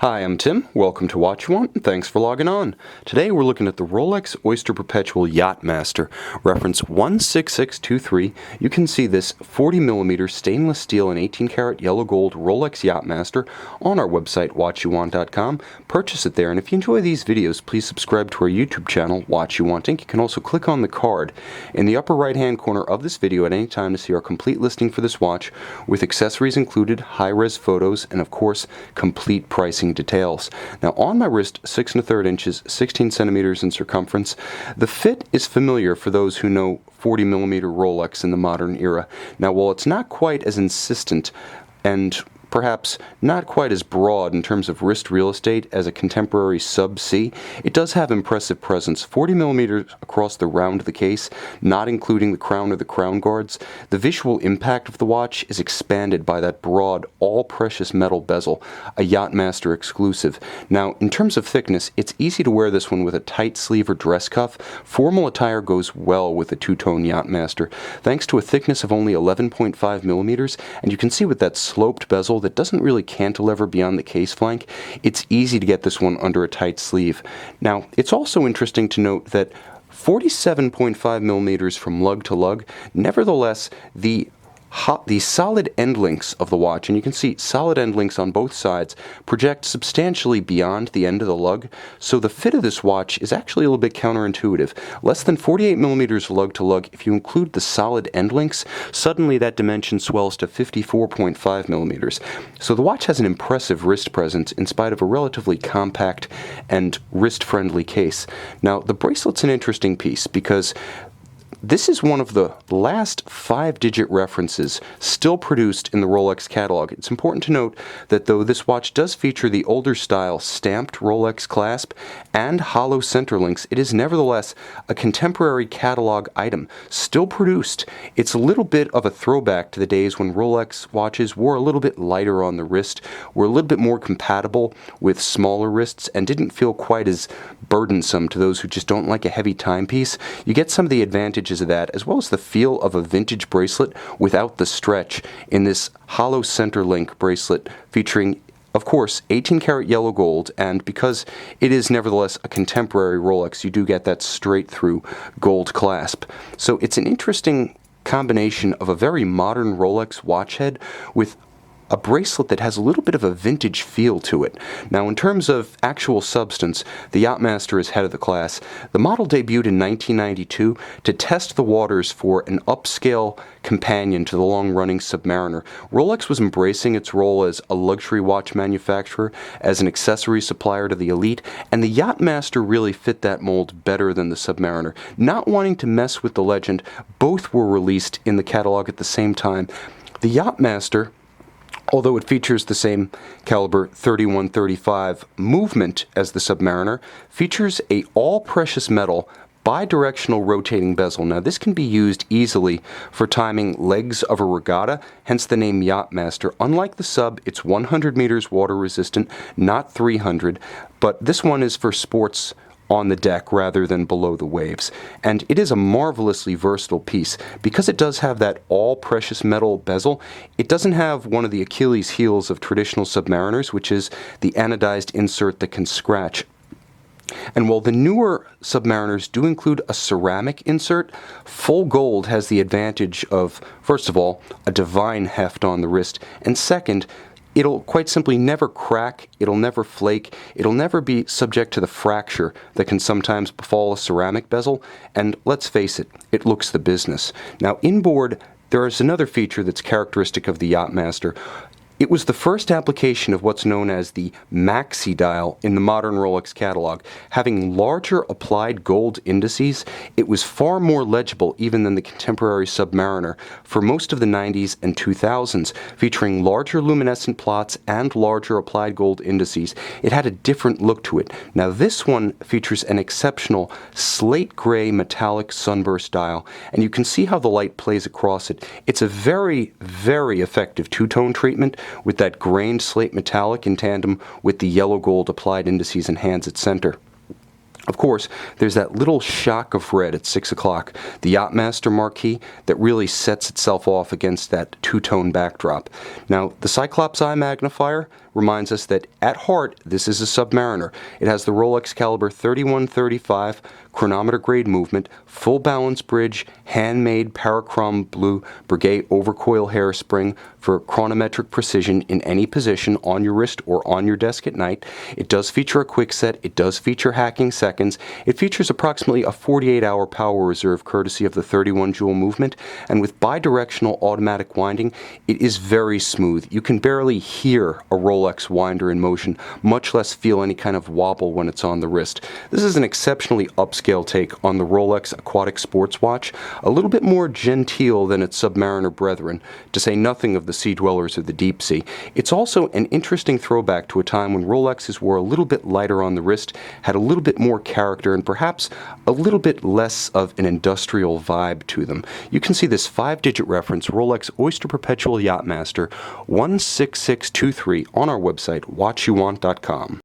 Hi, I'm Tim. Welcome to Watch You Want, and thanks for logging on. Today we're looking at the Rolex Oyster Perpetual Yacht-Master, reference 16623. You can see this 40mm stainless steel and 18-karat yellow gold Rolex Yacht-Master on our website, watchyouwant.com. Purchase it there, and if you enjoy these videos, please subscribe to our YouTube channel, Watch You Want Inc. You can also click on the card in the upper right-hand corner of this video at any time to see our complete listing for this watch, with accessories included, high-res photos, and of course, complete pricing details. Now on my wrist, 6 1/3 inches, 16 centimeters in circumference. The fit is familiar for those who know 40mm Rolex in the modern era. Now while it's not quite as insistent and perhaps not quite as broad in terms of wrist real estate as a contemporary sub-C, it does have impressive presence. 40mm across the round of the case, not including the crown or the crown guards. The visual impact of the watch is expanded by that broad, all-precious metal bezel, a Yacht-Master exclusive. Now, in terms of thickness, it's easy to wear this one with a tight sleeve or dress cuff. Formal attire goes well with the two-tone Yacht-Master, thanks to a thickness of only 11.5mm, and you can see with that sloped bezel that doesn't really cantilever beyond the case flank, it's easy to get this one under a tight sleeve. Now, it's also interesting to note that 47.5mm from lug to lug, nevertheless, the solid end links of the watch, and you can see solid end links on both sides, project substantially beyond the end of the lug, so the fit of this watch is actually a little bit counterintuitive. Less than 48mm lug to lug, if you include the solid end links, suddenly that dimension swells to 54.5mm. So the watch has an impressive wrist presence in spite of a relatively compact and wrist-friendly case. Now, the bracelet's an interesting piece because this is one of the last 5-digit references still produced in the Rolex catalog. It's important to note that though this watch does feature the older style stamped Rolex clasp and hollow center links, it is nevertheless a contemporary catalog item still produced. It's a little bit of a throwback to the days when Rolex watches were a little bit lighter on the wrist, were a little bit more compatible with smaller wrists, and didn't feel quite as burdensome to those who just don't like a heavy timepiece. You get some of the advantages of that, as well as the feel of a vintage bracelet without the stretch in this hollow center link bracelet featuring, of course, 18-karat yellow gold, and because it is nevertheless a contemporary Rolex, you do get that straight-through gold clasp. So it's an interesting combination of a very modern Rolex watch head with a bracelet that has a little bit of a vintage feel to it. Now, in terms of actual substance, the Yacht-Master is head of the class. The model debuted in 1992 to test the waters for an upscale companion to the long-running Submariner. Rolex was embracing its role as a luxury watch manufacturer, as an accessory supplier to the elite, and the Yacht-Master really fit that mold better than the Submariner. Not wanting to mess with the legend, both were released in the catalog at the same time. The Yacht-Master, although it features the same caliber 3135 movement as the Submariner, features a all-precious metal bidirectional rotating bezel. Now this can be used easily for timing legs of a regatta, hence the name Yacht-Master. Unlike the Sub, it's 100 meters water resistant, not 300, but this one is for sports on the deck rather than below the waves. And it is a marvelously versatile piece. Because it does have that all-precious metal bezel, it doesn't have one of the Achilles heels of traditional Submariners, which is the anodized insert that can scratch. And while the newer Submariners do include a ceramic insert, full gold has the advantage of, first of all, a divine heft on the wrist, and second, it'll quite simply never crack, it'll never flake, it'll never be subject to the fracture that can sometimes befall a ceramic bezel, and let's face it, it looks the business. Now, inboard, there is another feature that's characteristic of the Yacht-Master. It was the first application of what's known as the Maxi Dial in the modern Rolex catalog. Having larger applied gold indices, it was far more legible even than the contemporary Submariner for most of the 90s and 2000s, featuring larger luminescent plots and larger applied gold indices. It had a different look to it. Now this one features an exceptional slate gray metallic sunburst dial, and you can see how the light plays across it. It's a very, very effective two-tone treatment with that grained slate metallic in tandem with the yellow gold applied indices and hands at center. Of course, there's that little shock of red at 6 o'clock, the Yacht-Master marquee, that really sets itself off against that two-tone backdrop. Now, the Cyclops Eye Magnifier reminds us that at heart, this is a Submariner. It has the Rolex caliber 3135 chronometer grade movement, full balance bridge, handmade parachrom blue Breguet overcoil hairspring for chronometric precision in any position on your wrist or on your desk at night. It does feature a quick set. It does feature hacking seconds. It features approximately a 48-hour power reserve courtesy of the 31 jewel movement, and with bidirectional automatic winding, it is very smooth. You can barely hear a Rolex winder in motion, much less feel any kind of wobble when it's on the wrist. This is an exceptionally upscale take on the Rolex aquatic sports watch, a little bit more genteel than its Submariner brethren, to say nothing of the sea dwellers of the deep sea. It's also an interesting throwback to a time when Rolexes were a little bit lighter on the wrist, had a little bit more character, and perhaps a little bit less of an industrial vibe to them. You can see this 5-digit reference, Rolex Oyster Perpetual Yacht-Master 16623, on our website, watchyouwant.com.